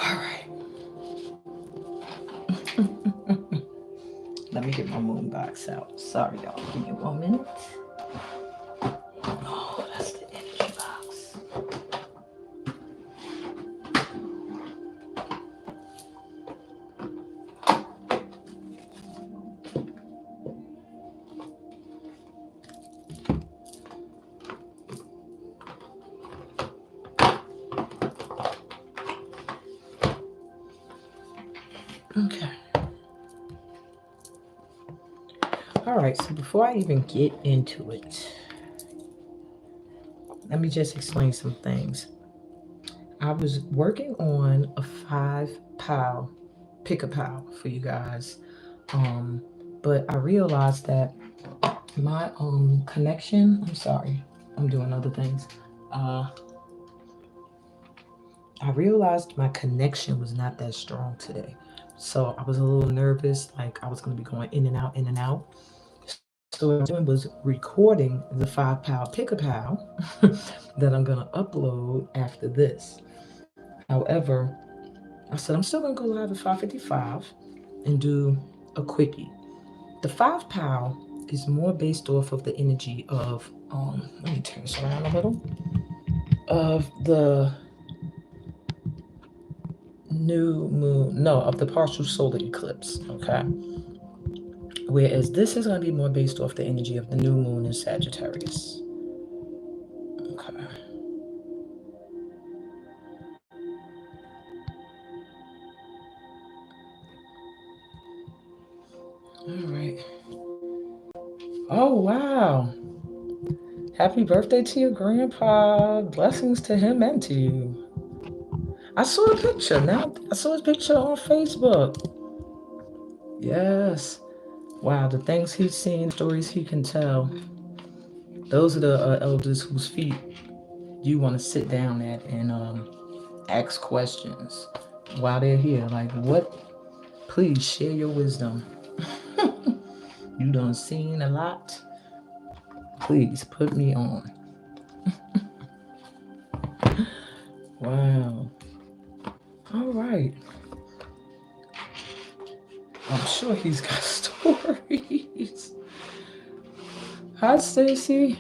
All right. Let me get my moon box out. Sorry, y'all. Give me one minute. Oh, that's the energy box. Okay. All right. So before I even get into it, let me just explain some things. I was working on a 5 pow pick a pow for you guys. Um, but I realized that my connection, I'm sorry, I'm doing other things. Uh I realized my connection was not that strong today. So I was a little nervous, like I was gonna be going in and out, in and out. So what I was doing was recording the 5 pow pick a pow that I'm gonna upload after this. However, I said I'm still gonna go live at 5:55 and do a quickie. The 5 pow is more based off of the energy of let me turn this around a little, of the new moon, no, of the partial solar eclipse. Okay, whereas this is going to be more based off the energy of the new moon in Sagittarius. Okay. All right. Oh wow, happy birthday to your grandpa. Blessings to him and to you. I saw the picture. Now I saw his picture on Facebook. Yes. Wow, the things he's seen, stories he can tell. Those are the elders whose feet you want to sit down at and ask questions while they're here. Like, what? Please share your wisdom. You done seen a lot. Please put me on. Wow. All right. I'm sure he's got stories. Hi, Stacy.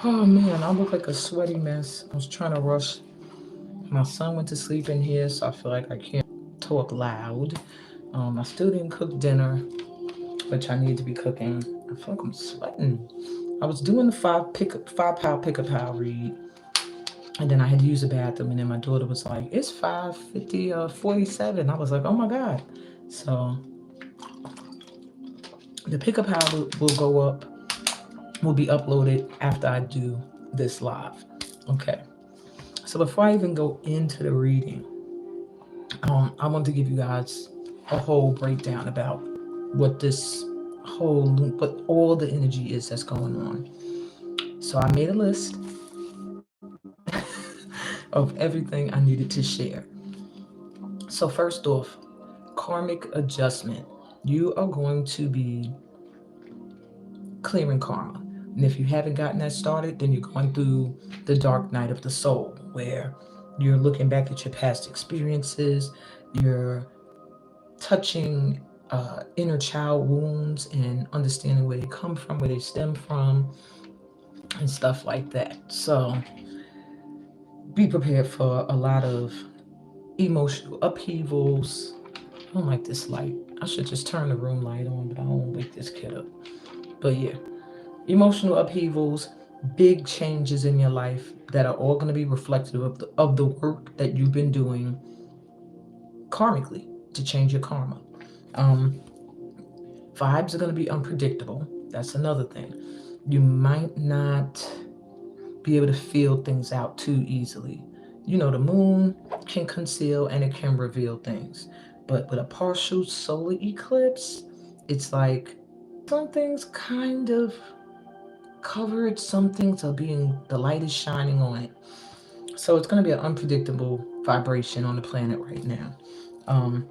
Oh man, I look like a sweaty mess. I was trying to rush. My son went to sleep in here, so I feel like I can't talk loud. I still didn't cook dinner, which I need to be cooking. I feel like I'm sweating. I was doing the 5 pow pick a pow read, and then I had to use the bathroom, and then my daughter was like, "It's 5:50 47." I was like, "Oh my god!" So the pick a pow will go up, will be uploaded after I do this live. Okay. So before I even go into the reading, I want to give you guys a whole breakdown about what this what all the energy is that's going on. So I made a list of everything I needed to share. So first off, karmic adjustment. You are going to be clearing karma. And if you haven't gotten that started, then you're going through the dark night of the soul, where you're looking back at your past experiences, you're touching inner child wounds and understanding where they come from, where they stem from, and stuff like that. So be prepared for a lot of emotional upheavals. I don't like this light. I should just turn the room light on, but I don't want to wake this kid up. But yeah, emotional upheavals, big changes in your life that are all going to be reflective of the work that you've been doing karmically to change your karma. Um, Vibes are going to be unpredictable. That's another thing. You might not be able to feel things out too easily. You know, the moon can conceal and it can reveal things. But with a partial solar eclipse, it's like some things kind of covered, some things are being, the light is shining on it. So it's going to be an unpredictable vibration on the planet right now. Um,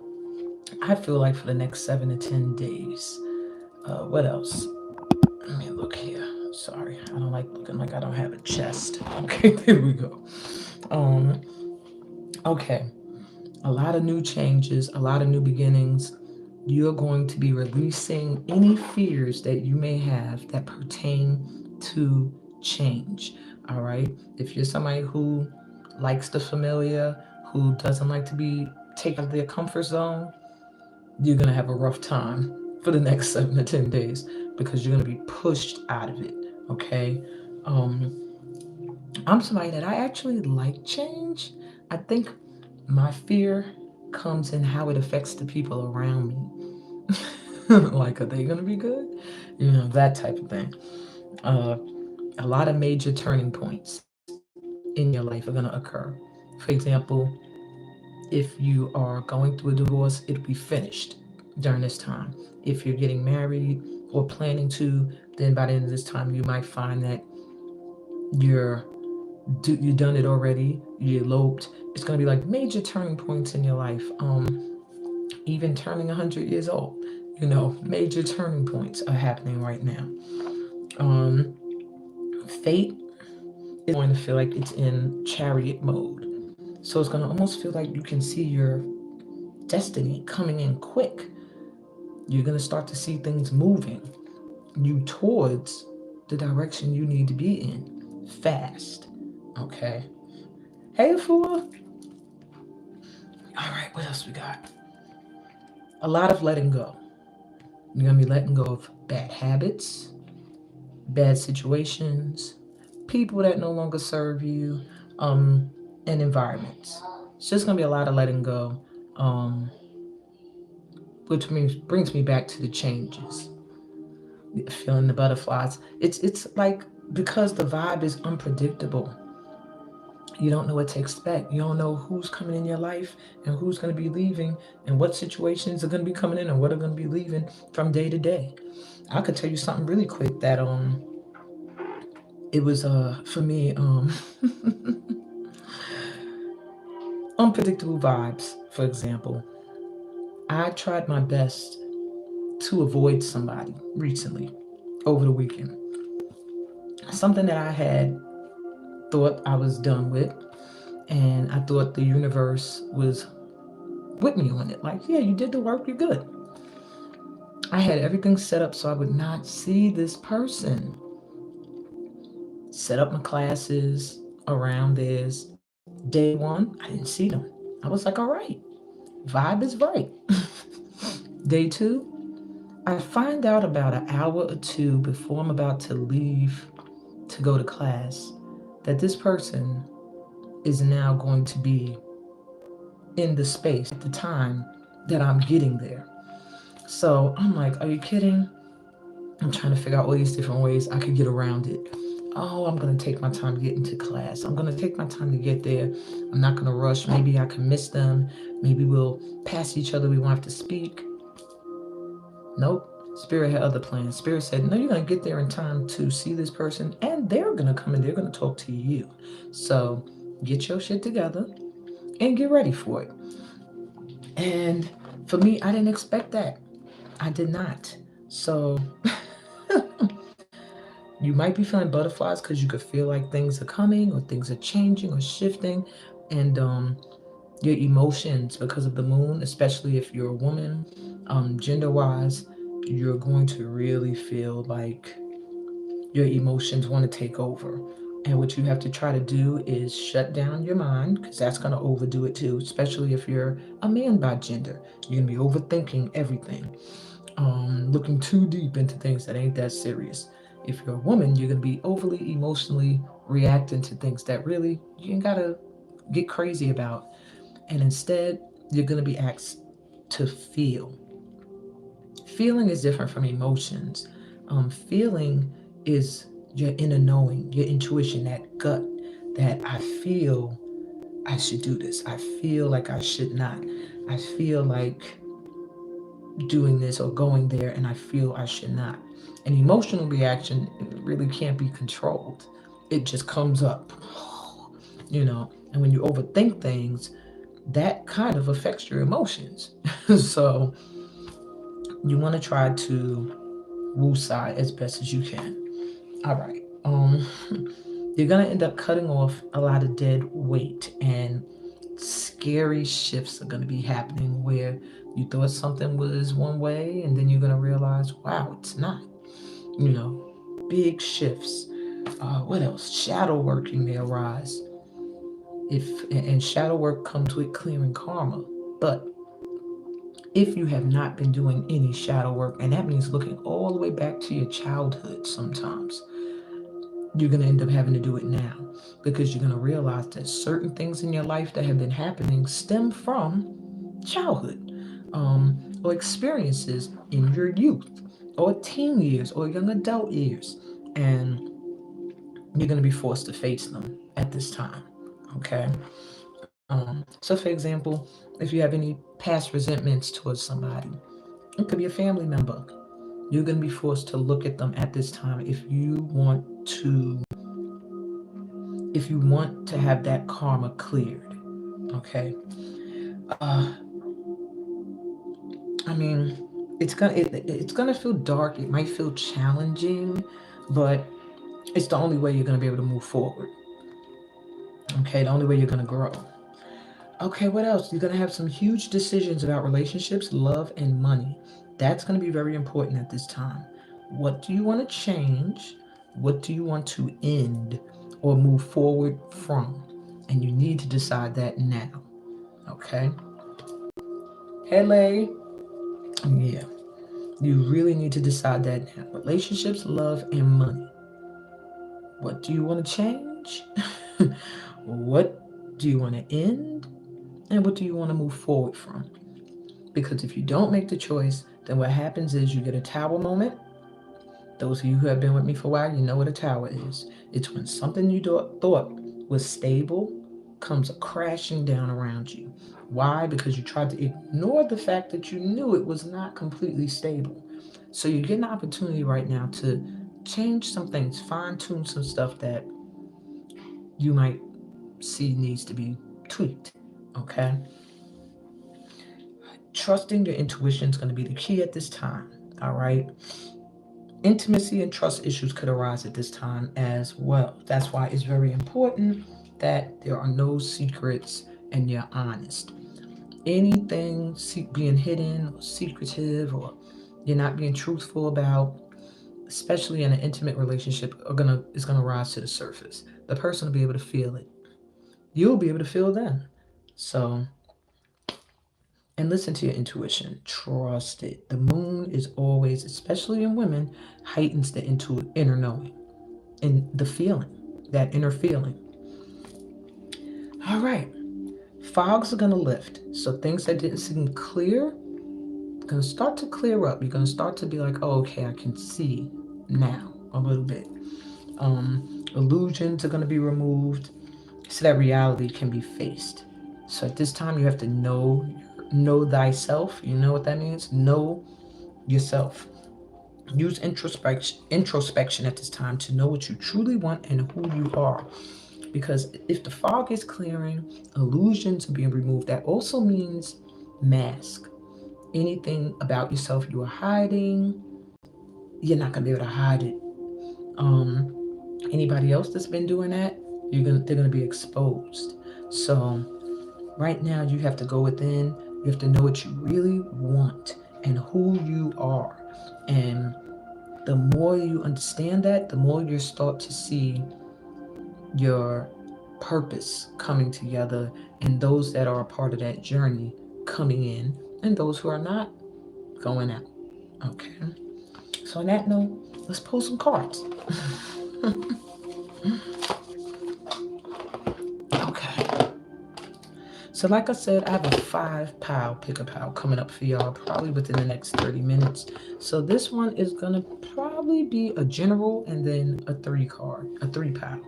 I feel like for the next 7 to 10 days. What else? Let me look here. Sorry, I don't like looking like I don't have a chest. Okay, there we go. Um, okay. A lot of new changes, a lot of new beginnings. You're going to be releasing any fears that you may have that pertain to change. All right. If you're somebody who likes the familiar, who doesn't like to be taken out of their comfort zone, you're going to have a rough time for the next 7 to 10 days because you're going to be pushed out of it. Okay. Um, I'm somebody that I actually like change. I think my fear comes in how it affects the people around me. Like, are they going to be good? That type of thing. Uh, a lot of major turning points in your life are going to occur. For example, if you are going through a divorce, it'll be finished during this time. If you're getting married or planning to, then by the end of this time, you might find that you're you done it already. You eloped. It's going to be like major turning points in your life. Even turning 100 years old. Major turning points are happening right now. Um, Fate is going to feel like it's in chariot mode. So it's going to almost feel like you can see your destiny coming in quick. You're going to start to see things moving you towards the direction you need to be in fast. Okay. Hey, Afua. All right, what else we got? A lot of letting go. You're going to be letting go of bad habits, bad situations, people that no longer serve you, um, and environments. It's just going to be a lot of letting go, um, which brings me back to the changes, feeling the butterflies. It's like because the vibe is unpredictable. You don't know what to expect. You don't know who's coming in your life and who's going to be leaving and what situations are going to be coming in and what are going to be leaving from day to day. I could tell you something really quick that it was for me unpredictable vibes. For example, I tried my best to avoid somebody recently over the weekend. Something that I had thought I was done with, and I thought the universe was with me on it. Like, yeah, you did the work, you're good. I had everything set up so I would not see this person. Set up my classes around this. Day one, I didn't see them. I was like, all right, vibe is right. Day two, I find out about an hour or two before I'm about to leave to go to class that this person is now going to be in the space at the time that I'm getting there. So I'm like, are you kidding? I'm trying to figure out all these different ways I could get around it. Oh, I'm going to take my time to get into class. I'm going to take my time to get there. I'm not going to rush. Maybe I can miss them. Maybe we'll pass each other. We won't have to speak. Nope. Spirit had other plans. Spirit said, no, you're going to get there in time to see this person, and they're going to come and they're going to talk to you. So get your shit together and get ready for it. And for me, I didn't expect that. I did not. So you might be feeling butterflies because you could feel like things are coming or things are changing or shifting. And your emotions, because of the moon, especially if you're a woman, gender wise, you're going to really feel like your emotions want to take over. And what you have to try to do is shut down your mind because that's going to overdo it too, especially if you're a man by gender. You're going to be overthinking everything, looking too deep into things that ain't that serious. If you're a woman, you're going to be overly emotionally reacting to things that really you ain't got to get crazy about. And instead, you're going to be asked to feel. Feeling is different from emotions. Feeling is your inner knowing, your intuition, that gut that I feel I should do this. I feel like I should not. I feel like doing this or going there and I feel I should not. An emotional reaction really can't be controlled. It just comes up, and when you overthink things, that kind of affects your emotions. So you want to try to woosah as best as you can. All right. You're gonna end up cutting off a lot of dead weight and Scary shifts are going to be happening where you thought something was one way and then you're going to realize, wow, it's not. You know, big shifts. What else? Shadow working may arise. If and shadow work comes with clearing karma. But if you have not been doing any shadow work, and that means looking all the way back to your childhood sometimes, you're going to end up having to do it now because you're going to realize that certain things in your life that have been happening stem from childhood, or experiences in your youth or teen years or young adult years. And you're going to be forced to face them at this time. Okay. So, for example, if you have any past resentments towards somebody, it could be a family member. You're going to be forced to look at them at this time if you want to have that karma cleared. Okay. Uh, I mean, it's gonna feel dark. It might feel challenging, but it's the only way you're gonna be able to move forward. Okay, the only way you're gonna grow. Okay, what else? You're going to have some huge decisions about relationships, love, and money. That's going to be very important at this time. What do you want to change? What do you want to end or move forward from? And you need to decide that now. Okay? Hello. Yeah. You really need to decide that now. Relationships, love, and money. What do you want to change? What do you want to end? And what do you want to move forward from? Because if you don't make the choice, then what happens is you get a tower moment. Those of you who have been with me for a while, you know what a tower is. It's when something you thought was stable comes crashing down around you. Why? Because you tried to ignore the fact that you knew it was not completely stable. So you get an opportunity right now to change some things, fine tune some stuff that you might see needs to be tweaked. Okay? Trusting your intuition is going to be the key at this time. All right. Intimacy and trust issues could arise at this time as well. That's why it's very important that there are no secrets and you're honest. Anything being hidden or secretive or you're not being truthful about, especially in an intimate relationship, is gonna rise to the surface. The person will be able to feel it. You'll be able to feel them. So, and listen to your intuition. Trust it. The moon is always, especially in women, heightens the inner knowing and the feeling, that inner feeling. All right. Fogs are going to lift. So things that didn't seem clear are going to start to clear up. You're going to start to be like, oh, okay, I can see now a little bit. Illusions are going to be removed so that reality can be faced. So at this time, you have to know thyself. You know what that means? Know yourself. Use introspection at this time to know what you truly want and who you are. Because if the fog is clearing, illusions are being removed. That also means mask. Anything about yourself you are hiding, you're not gonna be able to hide it. Anybody else that's been doing that, they're gonna be exposed. So right now you have to go within. You have to know what you really want and who you are. And the more you understand that, the more you start to see your purpose coming together and those that are a part of that journey coming in and those who are not going out. Okay. So on that note, let's pull some cards. Okay. So like I said, I have a 5-pile pick-a-pile coming up for y'all probably within the next 30 minutes. So this one is going to probably be a general and then a 3-pile.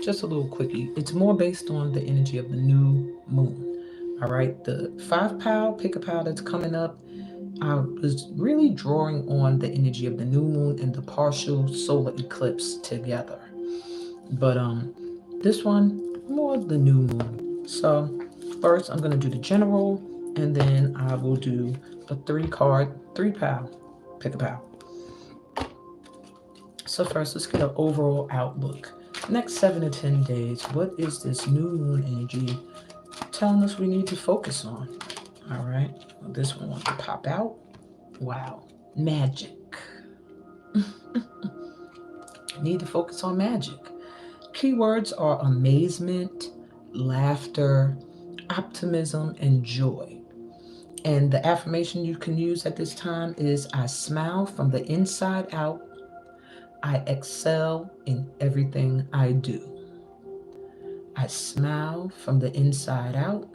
Just a little quickie. It's more based on the energy of the new moon. All right. The 5-pile pick-a-pile that's coming up, I was really drawing on the energy of the new moon and the partial solar eclipse together. But this one, more the new moon. So first I'm gonna do the general and then I will do a 3-pile, pick-a-pile. So first let's get an overall outlook. Next 7 to 10 days, what is this new moon energy telling us we need to focus on. All right. Well, this one wants to pop out. Wow. Magic. Need to focus on magic. Keywords are amazement, laughter, optimism, and joy. And the affirmation you can use at this time is I smile from the inside out. I excel in everything I do. I smile from the inside out.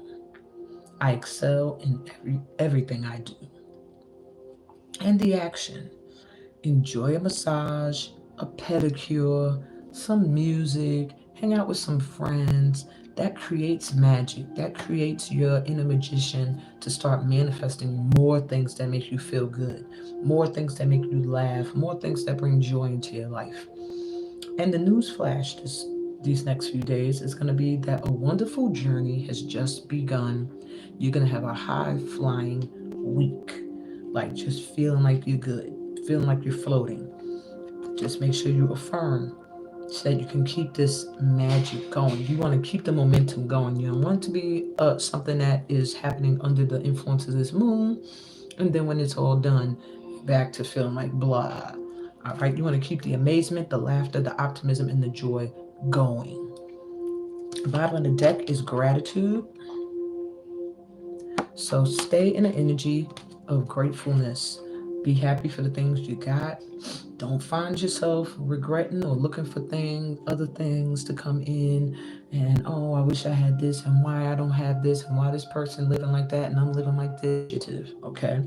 I excel in everything I do. And the action, enjoy a massage, a pedicure, some music, hang out with some friends. That creates magic. That creates your inner magician to start manifesting more things that make you feel good, more things that make you laugh, more things that bring joy into your life. And the news flash these next few days is going to be that a wonderful journey has just begun. You're going to have a high flying week, like just feeling like you're good, feeling like you're floating. Just make sure you affirm so that you can keep this magic going. You want to keep the momentum going. You don't want it to be something that is happening under the influence of this moon, and then when it's all done, back to feeling like blah. All right, you want to keep the amazement, the laughter, the optimism, and the joy going. The bottom of the deck is gratitude. So stay in the energy of gratefulness. Be happy for the things you got. Don't find yourself regretting or looking for other things to come in, and oh, I wish I had this, and why I don't have this, and why this person living like that, and I'm living like this. Okay.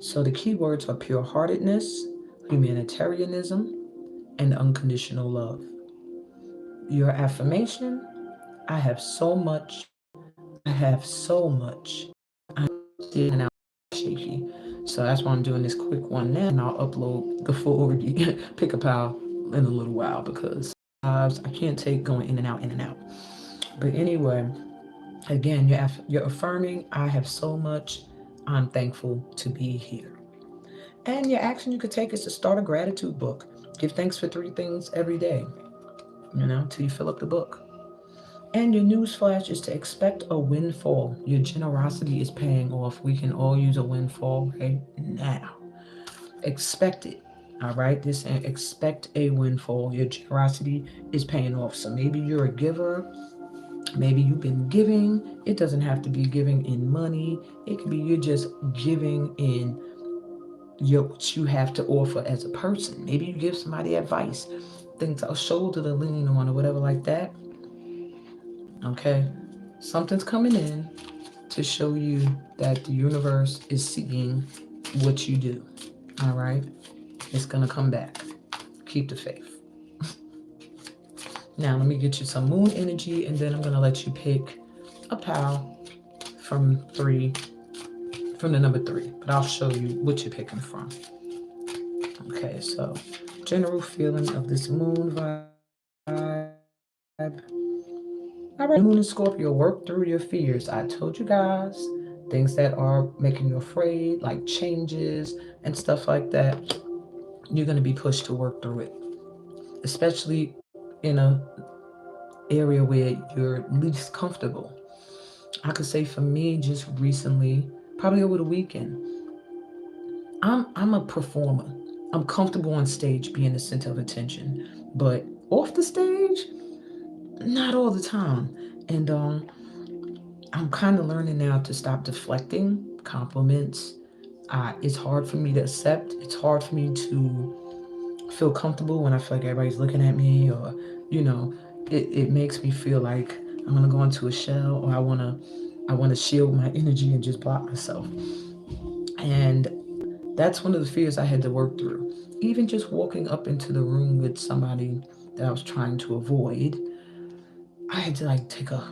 So the keywords are pure heartedness, humanitarianism, and unconditional love. Your affirmation, I have so much. I have so much. I'm sitting out shaky. So that's why I'm doing this quick one now, and I'll upload the full pick a pile in a little while because I can't take going in and out, in and out. But anyway, again, you're affirming, I have so much. I'm thankful to be here. And your action you could take is to start a gratitude book. Give thanks for 3 things every day, till you fill up the book. And your news flash is to expect a windfall. Your generosity is paying off. We can all use a windfall right now. Expect it. All right. This saying expect a windfall. Your generosity is paying off. So maybe you're a giver. Maybe you've been giving. It doesn't have to be giving in money. It could be you're just giving in what you have to offer as a person. Maybe you give somebody advice, things a shoulder to lean on or whatever like that. Okay, something's coming in to show you that the universe is seeing what you do. All right, it's gonna come back. Keep the faith. Now let me get you some moon energy, and then I'm gonna let you pick a pal from the number 3. But I'll show you what you're picking from. Okay, so general feeling of this moon vibe. All right, moon and Scorpio, work through your fears. I told you guys, things that are making you afraid, like changes and stuff like that, you're going to be pushed to work through it, especially in a area where you're least comfortable. I could say for me, just recently, probably over the weekend, I'm a performer. I'm comfortable on stage being the center of attention, but off the stage, not all the time. And I'm kind of learning now to stop deflecting compliments. It's hard for me to accept. It's hard for me to feel comfortable when I feel like everybody's looking at me, or you know, it makes me feel like I'm gonna go into a shell, or I wanna shield my energy and just block myself. And that's one of the fears I had to work through. Even just walking up into the room with somebody that I was trying to avoid, I had to like take a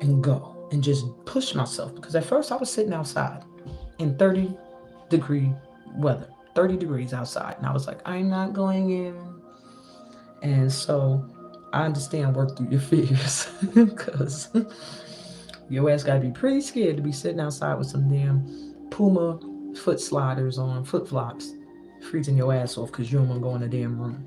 and go and just push myself, because at first I was sitting outside in 30-degree weather, 30 degrees outside, and I was like, I'm not going in. And so I understand, work through your fears because your ass gotta be pretty scared to be sitting outside with some damn Puma foot sliders on, flip flops, freezing your ass off because you don't want to go in the damn room.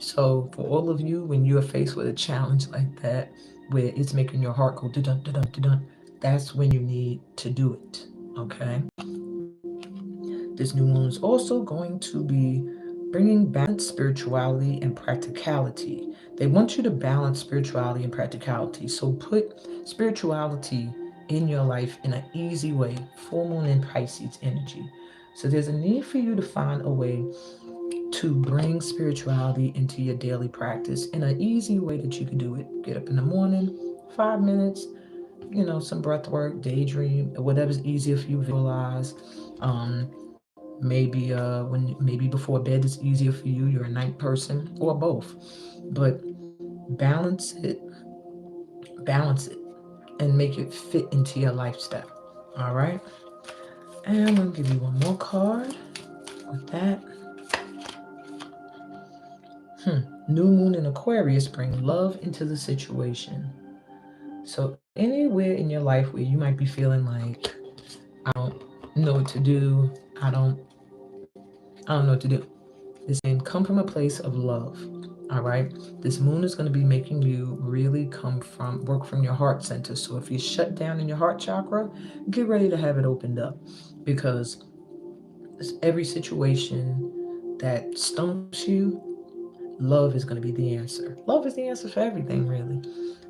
So for all of you, when you are faced with a challenge like that, where it's making your heart go dun dun dun dun, that's when you need to do it. Okay. This new moon is also going to be bringing balance, spirituality, and practicality. They want you to balance spirituality and practicality. So put spirituality in your life in an easy way. Full moon in Pisces energy. So there's a need for you to find a way to bring spirituality into your daily practice in an easy way that you can do it. Get up in the morning, 5 minutes, some breath work, daydream, whatever's easier for you, visualize. Maybe before bed is easier for you. You're a night person, or both. But balance it, balance it, and make it fit into your lifestyle. All right. And I'm gonna give you one more card with that. New moon in Aquarius bring love into the situation. So anywhere in your life where you might be feeling like I don't know what to do, I don't I don't know what to do. This can come from a place of love. All right. This moon is going to be making you really work from your heart center. So if you're shut down in your heart chakra, get ready to have it opened up, because every situation that stumps you, love is going to be the answer. Love is the answer for everything, really.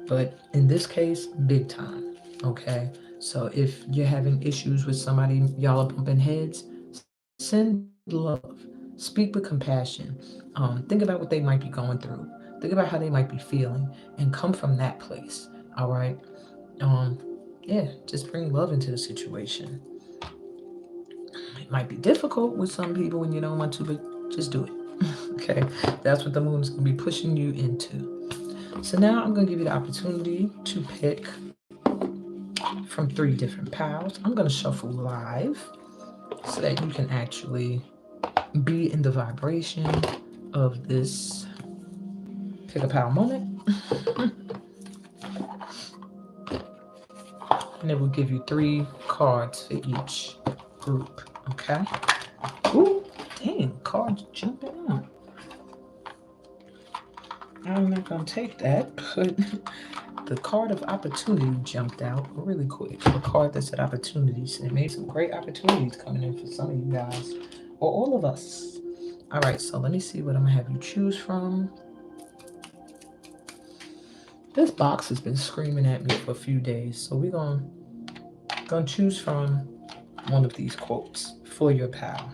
But in this case, big time. Okay. So if you're having issues with somebody, y'all are bumping heads, send love. Speak with compassion. Think about what they might be going through. Think about how they might be feeling, and come from that place. All right. Um, yeah, just bring love into the situation. It might be difficult with some people when you don't want to, but just do it. Okay, that's what the moon is going to be pushing you into. So now I'm going to give you the opportunity to pick from 3 different piles. I'm going to shuffle live so that you can actually be in the vibration of this pick a pile moment. And it will give you 3 cards for each group. Okay. Ooh, dang, cards jumping out. I'm not gonna take that, but the card of opportunity jumped out really quick. The card that said opportunities. And it made some great opportunities coming in for some of you guys, or all of us. All right, so let me see what I'm gonna have you choose from. This box has been screaming at me for a few days, so we're gonna choose from one of these quotes for your pal.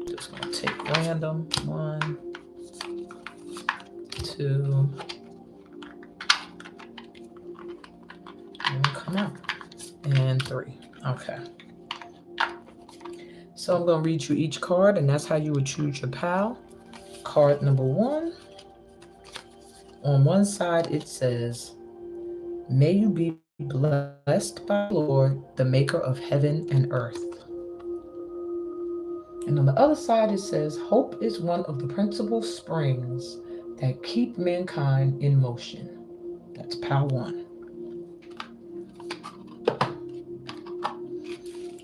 Just gonna take random. 1, 2, and come out. And 3. Okay. So I'm gonna read you each card, and that's how you would choose your pal. Card number 1. On one side it says, "May you be blessed by the Lord, the maker of heaven and earth." And on the other side it says, "Hope is one of the principal springs that keep mankind in motion." That's pile 1.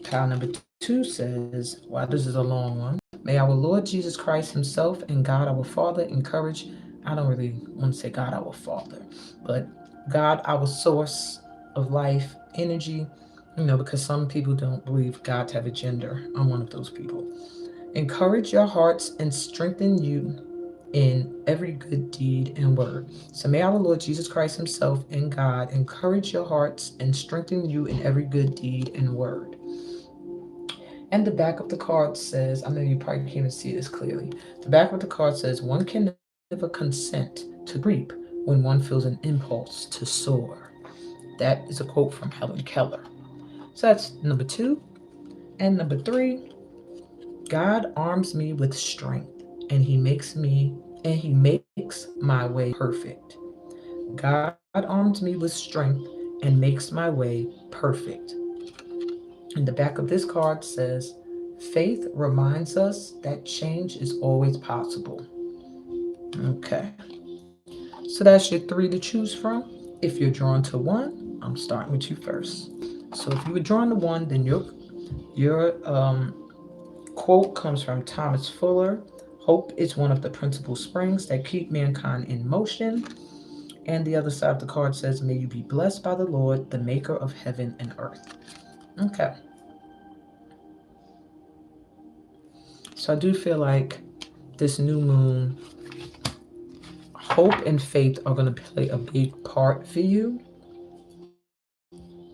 Pile number 2 says, wow, this is a long one. "May our Lord Jesus Christ himself and God our Father encourage," I don't really want to say God our Father, but God our source of life, energy, because some people don't believe God to have a gender. I'm one of those people. "Encourage your hearts and strengthen you in every good deed and word." So may our Lord Jesus Christ himself and God encourage your hearts and strengthen you in every good deed and word. And the back of the card says, I know you probably can't even see this clearly. The back of the card says, "One can never consent to creep when one feels an impulse to soar." That is a quote from Helen Keller. So that's number 2. And number 3, "God arms me with strength, and he makes my way perfect." God arms me with strength and makes my way perfect. And the back of this card says, "Faith reminds us that change is always possible." Okay. So that's your 3 to choose from. If you're drawn to 1, I'm starting with you first. So if you were drawn to 1, then your quote comes from Thomas Fuller. Hope is one of the principal springs that keep mankind in motion. And the other side of the card says, may you be blessed by the Lord, the maker of heaven and earth. Okay. So I do feel like this new moon, hope and faith are going to play a big part for you,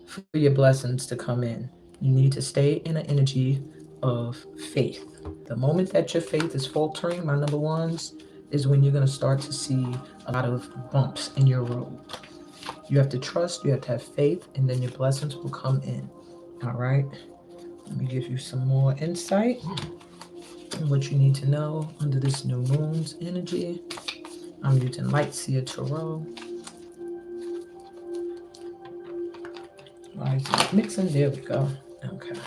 for your blessings to come in. You need to stay in an energy of faith. The moment that your faith is faltering, my number ones, is when you're going to start to see a lot of bumps in your road. You have to trust, you have to have faith, and then your blessings will come in. All right? Let me give you some more insight on what you need to know under this new moon's energy. I'm using Light Seer Tarot. Why is it mixing? There we go. Okay.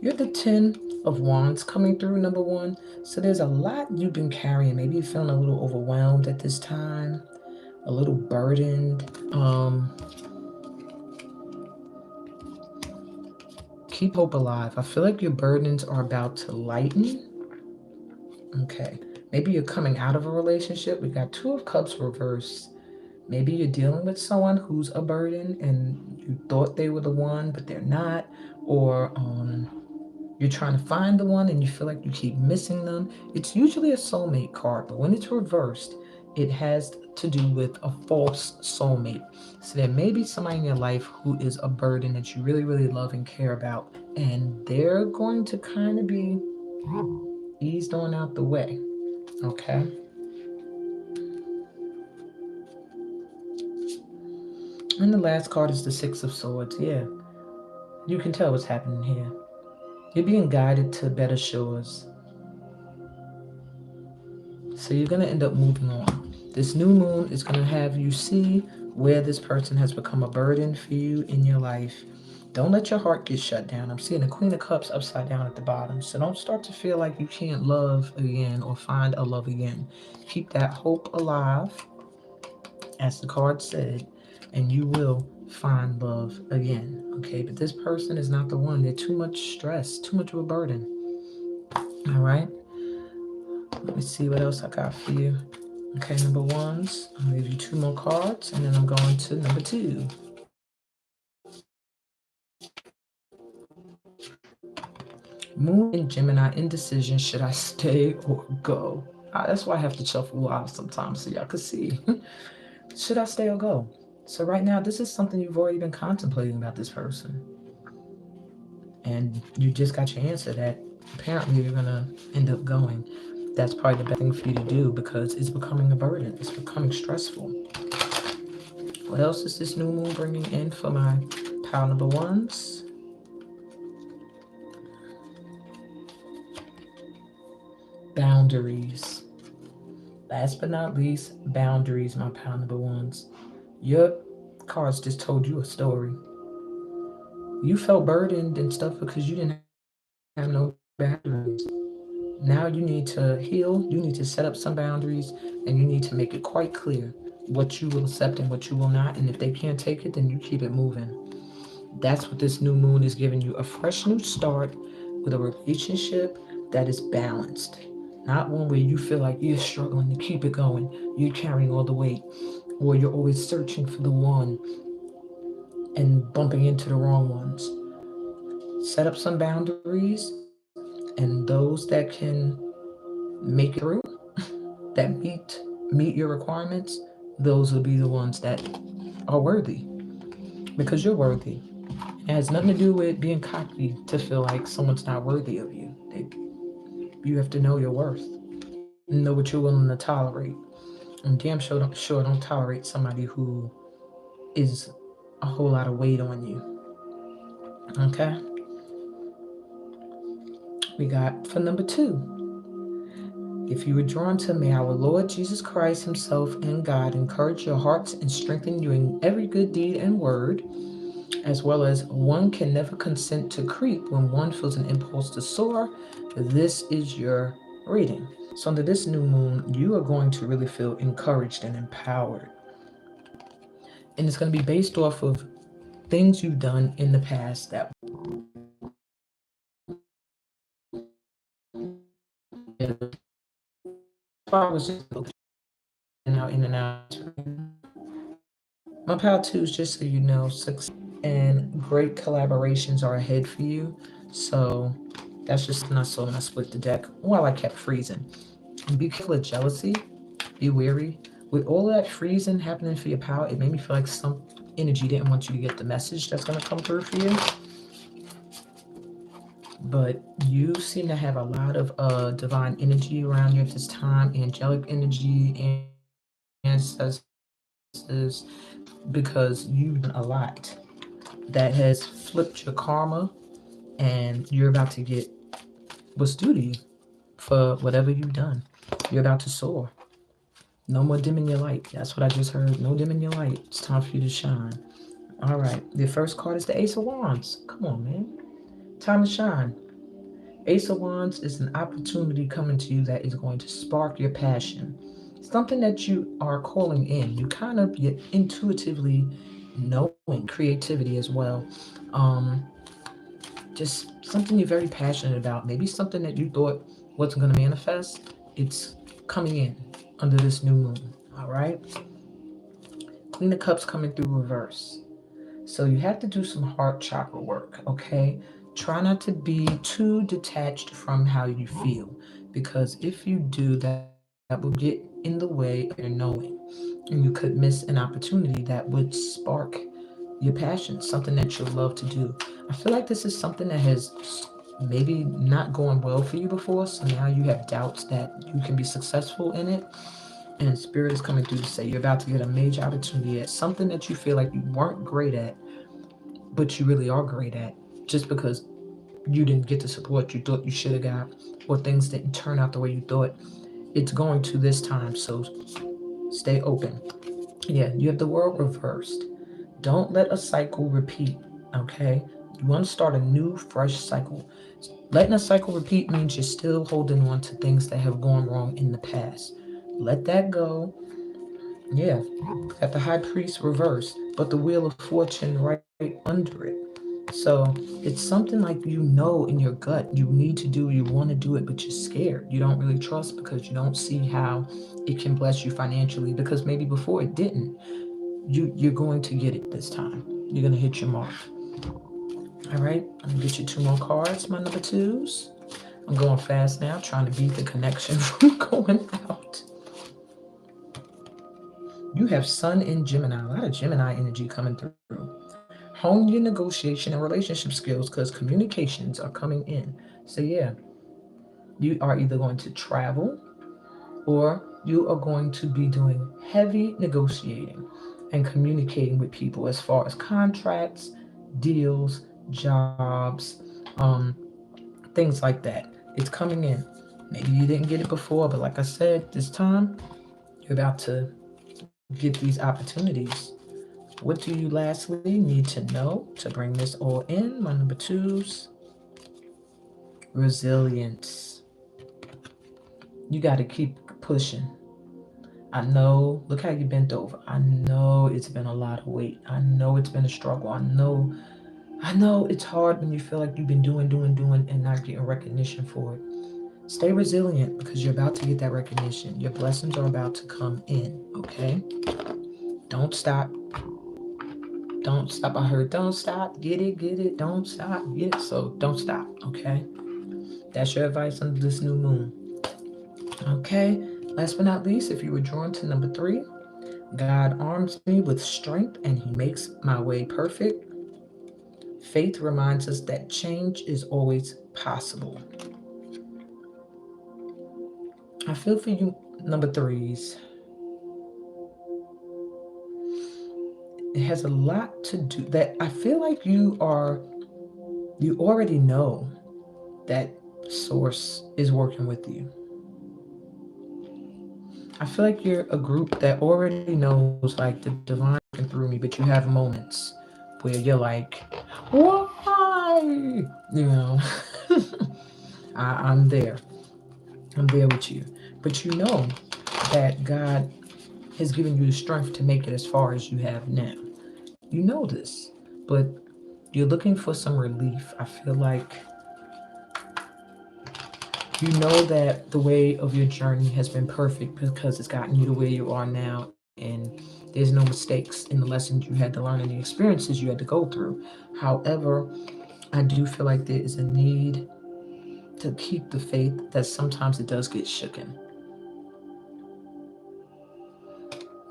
You're the 10 of Wands coming through, number one. So there's a lot you've been carrying. Maybe you're feeling a little overwhelmed at this time, a little burdened. Keep hope alive. I feel like your burdens are about to lighten. Okay. Maybe you're coming out of a relationship. We got Two of Cups reversed. Maybe you're dealing with someone who's a burden and you thought they were the one, but they're not. Or you're trying to find the one and you feel like you keep missing them. It's usually a soulmate card, but when it's reversed, it has to do with a false soulmate. So there may be somebody in your life who is a burden that you really, really love and care about, and they're going to kind of be eased on out the way. Okay. And the last card is the Six of Swords. Yeah, you can tell what's happening here. You're being guided to better shores. So you're going to end up moving on. This new moon is going to have you see where this person has become a burden for you in your life. Don't let your heart get shut down. I'm seeing the Queen of Cups upside down at the bottom. So don't start to feel like you can't love again or find a love again. Keep that hope alive, as the card said, and you will find love again. Okay, but this person is not the one. They're too much stress, too much of a burden. All right. Let me see what else I got for you. Okay, number ones. I'll give you two more cards, and then I'm going to number two. Moon in Gemini, indecision. Should I stay or go? That's why I have to shuffle live sometimes so y'all can see. Should I stay or go? So right now, this is something you've already been contemplating about this person. And you just got your answer that apparently you're going to end up going. That's probably the best thing for you to do because it's becoming a burden. It's becoming stressful. What else is this new moon bringing in for my pile number ones? Boundaries. Last but not least, boundaries, my pile number ones. Your cards just told you a story. You felt burdened and stuff because you didn't have no boundaries. Now you need to heal, you need to set up some boundaries, and you need to make it quite clear what you will accept and what you will not. And if they can't take it, then you keep it moving. That's what this new moon is giving you, a fresh new start with a relationship that is balanced. Not one where you feel like you're struggling to keep it going, you're carrying all the weight, or you're always searching for the one and bumping into the wrong ones. Set up some boundaries, and those that can make it through, that meet your requirements, those will be the ones that are worthy because you're worthy. It has nothing to do with being cocky to feel like someone's not worthy of you. You have to know your worth, know what you're willing to tolerate, and damn sure don't tolerate somebody who is a whole lot of weight on you. Okay, we got for number two. If you were drawn to, may our Lord Jesus Christ Himself and God encourage your hearts and strengthen you in every good deed and word, as well as one can never consent to creep when one feels an impulse to soar. This is your reading. So under this new moon, you are going to really feel encouraged and empowered. And it's going to be based off of things you've done in the past that I was just in and out. My pal twos, just so you know, and great collaborations are ahead for you. So that's just not so when I split the deck while I kept freezing. And be careful of jealousy. Be wary. With all that freezing happening for your pal, it made me feel like some energy didn't want you to get the message that's going to come through for you. But you seem to have a lot of divine energy around you at this time, angelic energy, ancestors, because you've done a lot that has flipped your karma, and you're about to get what's due to you for whatever you've done. You're about to soar. No more dimming your light. That's what I just heard. No dimming your light. It's time for you to shine. All right. The first card is the Ace of Wands. Come on, man. Time to shine. Ace of Wands is an opportunity coming to you that is going to spark your passion. Something that you are calling in. You kind of get intuitively knowing creativity as well. Um, just something you're very passionate about. Maybe something that you thought wasn't going to manifest. It's coming in under this new moon. All right. Queen of Cups coming through reverse. So you have to do some heart chakra work, okay? Try not to be too detached from how you feel, because if you do, that will get in the way of your knowing. And you could miss an opportunity that would spark your passion, something that you'll love to do. I feel like this is something that has maybe not gone well for you before, so now you have doubts that you can be successful in it. And Spirit is coming through to say you're about to get a major opportunity at something that you feel like you weren't great at, but you really are great at, just because you didn't get the support you thought you should have got, or things didn't turn out the way you thought. It's going to this time, so stay open. Yeah, you have the world reversed. Don't let a cycle repeat, okay? You want to start a new, fresh cycle. Letting a cycle repeat means you're still holding on to things that have gone wrong in the past. Let that go. Yeah, got the high priest reversed, but the wheel of fortune right under it. So it's something like you know in your gut you need to do, you want to do it, but you're scared. You don't really trust because you don't see how it can bless you financially, because maybe before it didn't. You're going to get it this time. You're going to hit your mark. All right, I'm going to get you two more cards, my number twos. I'm going fast now, trying to beat the connection from going out. You have Sun in Gemini, a lot of Gemini energy coming through. Hone your negotiation and relationship skills because communications are coming in. So, yeah, you are either going to travel or you are going to be doing heavy negotiating and communicating with people as far as contracts, deals, jobs, um, things like that. It's coming in. Maybe you didn't get it before, but like I said, this time you're about to get these opportunities. What do you lastly need to know to bring this all in? My number twos, resilience. You got to keep pushing. I know, look how you bent over. I know it's been a lot of weight. I know it's been a struggle. I know it's hard when you feel like you've been doing and not getting recognition for it. Stay resilient because you're about to get that recognition. Your blessings are about to come in, okay? Don't stop. Don't stop. I heard don't stop. Get it. Don't stop. Get it. So don't stop, okay? That's your advice under this new moon. Okay. Last but not least, if you were drawn to number three, God arms me with strength and he makes my way perfect. Faith reminds us that change is always possible. I feel for you, number threes. It has a lot to do that. I feel like you already know that source is working with you. I feel like you're a group that already knows like the divine working through me, but you have moments where you're like, why? You know, I'm there. I'm there with you. But you know that God has given you the strength to make it as far as you have now. You know this, but you're looking for some relief. I feel like You know that the way of your journey has been perfect because it's gotten you to where you are now, and there's no mistakes in the lessons you had to learn and the experiences you had to go through. However, I do feel like there is a need to keep the faith that sometimes it does get shooken.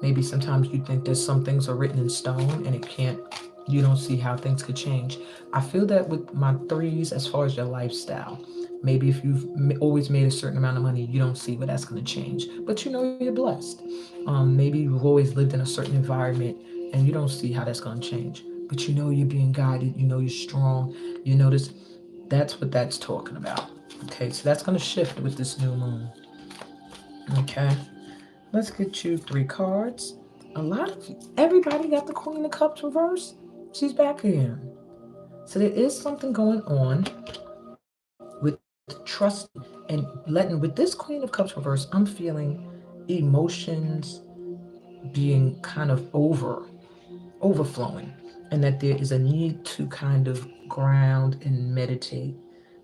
Maybe sometimes you think that some things are written in stone and it can't, you don't see how things could change. I feel that with my threes, as far as your lifestyle, maybe if you've always made a certain amount of money, you don't see where that's going to change. But you know you're blessed. Maybe you've always lived in a certain environment and you don't see how that's going to change. But you know you're being guided, you know you're strong, you notice that's what that's talking about. Okay, so that's going to shift with this new moon. Okay. Let's get you three cards. A lot of everybody got the Queen of Cups reversed. She's back again. So there is something going on with trust and letting. With this Queen of Cups reversed, I'm feeling emotions being kind of overflowing, and that there is a need to kind of ground and meditate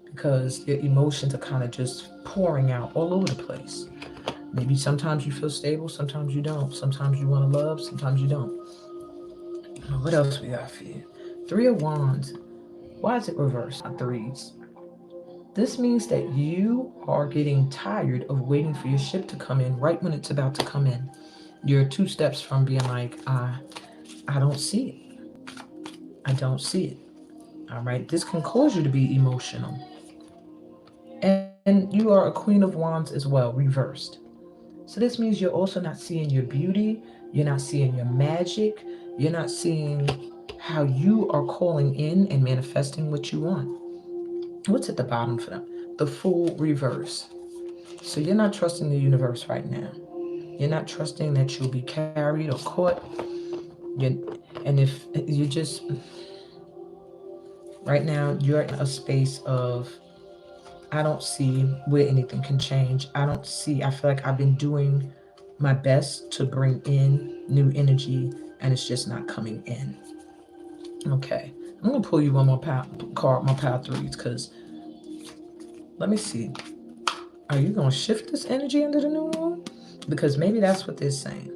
because your emotions are kind of just pouring out all over the place. Maybe sometimes you feel stable, sometimes you don't. Sometimes you want to love, sometimes you don't. What else we got for you? Three of Wands. Why is it reversed? Not threes. This means that you are getting tired of waiting for your ship to come in right when it's about to come in. You're two steps from being like, I don't see it. I don't see it. All right. This can cause you to be emotional. And you are a Queen of Wands as well, reversed. So this means you're also not seeing your beauty, you're not seeing your magic, you're not seeing how you are calling in and manifesting what you want. What's at the bottom for them? The Fool reverse. So you're not trusting the universe right now. You're not trusting that you'll be carried or caught. You're, and if you just, right now, you're in a space of, I don't see where anything can change. I feel like I've been doing my best to bring in new energy and it's just not coming in. Okay. I'm going to pull you one more card, more power threes, because let me see. Are you going to shift this energy into the new moon? Because maybe that's what they're saying.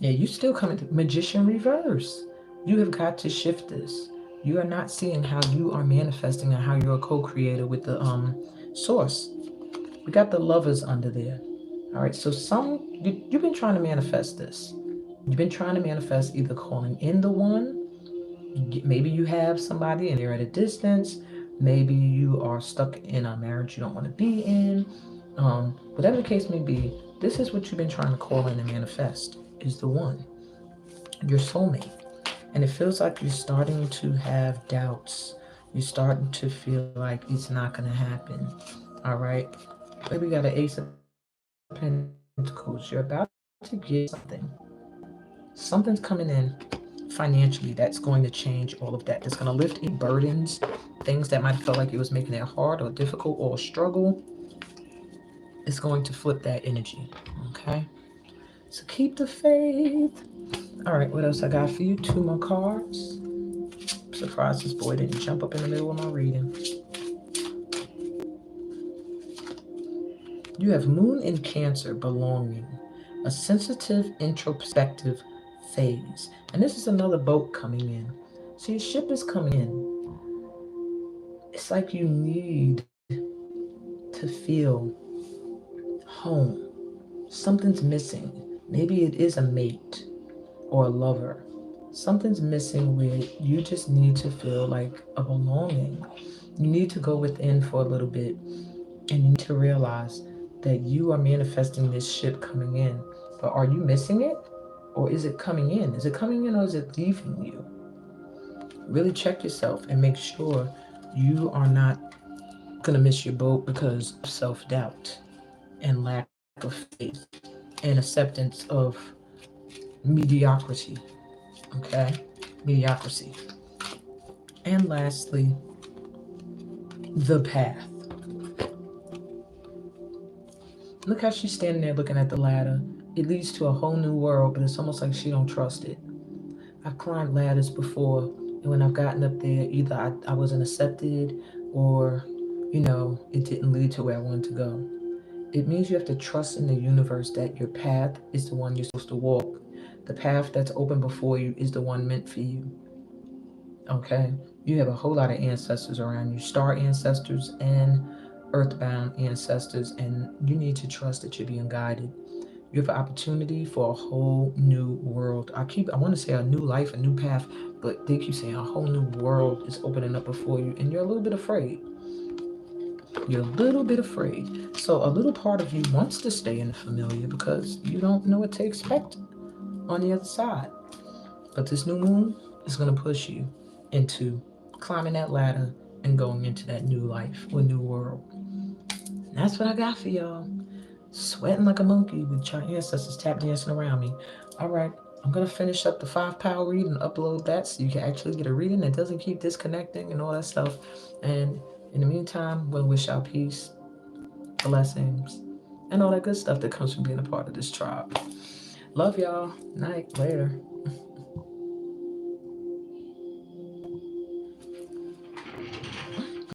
Yeah, you still coming to Magician reverse. You have got to shift this. You are not seeing how you are manifesting and how you're a co-creator with the source. We got the Lovers under there. All right, so you've been trying to manifest this. You've been trying to manifest either calling in the one. Maybe you have somebody and they're at a distance. Maybe you are stuck in a marriage you don't want to be in. Whatever the case may be, this is what you've been trying to call in and manifest is the one, your soulmate. And it feels like you're starting to have doubts. You're starting to feel like it's not going to happen. All right. Maybe we got an Ace of Pentacles. You're about to get something. Something's coming in financially that's going to change all of that. That's going to lift any burdens, things that might have felt like it was making it hard or difficult or a struggle. It's going to flip that energy. Okay? So keep the faith. All right, what else I got for you? Two more cards. I'm surprised this boy didn't jump up in the middle of my reading. You have Moon in Cancer, belonging, a sensitive, introspective phase. And this is another boat coming in. So your ship is coming in. It's like you need to feel home. Something's missing. Maybe it is a mate or a lover. Something's missing where you just need to feel like a belonging. You need to go within for a little bit and you need to realize that you are manifesting this ship coming in. But are you missing it? Or is it coming in? Is it coming in or is it leaving you? Really check yourself and make sure you are not going to miss your boat because of self doubt and lack of faith and acceptance of mediocrity. Okay? Mediocrity. And lastly, the path. Look how she's standing there looking at the ladder. It leads to a whole new world, but it's almost like she don't trust it. I've climbed ladders before, and when I've gotten up there, either I wasn't accepted or it didn't lead to where I wanted to go. It means you have to trust in the universe that your path is the one you're supposed to walk. The path that's open before you is the one meant for you. Okay? You have a whole lot of ancestors around you, star ancestors and earthbound ancestors, and you need to trust that you're being guided. You have an opportunity for a whole new world. I want to say a new life, a new path, but they keep saying a whole new world is opening up before you, and you're a little bit afraid. You're a little bit afraid. So a little part of you wants to stay in the familiar because you don't know what to expect on the other side. But this new moon is going to push you into climbing that ladder and going into that new life or new world. And that's what I got for y'all. Sweating like a monkey with your ancestors tap dancing around me. All right, I'm gonna finish up the 5 power read and upload that so you can actually get a reading that doesn't keep disconnecting and all that stuff. And in the meantime, we'll wish y'all peace, blessings, and all that good stuff that comes from being a part of this tribe. Love y'all. Night. Later.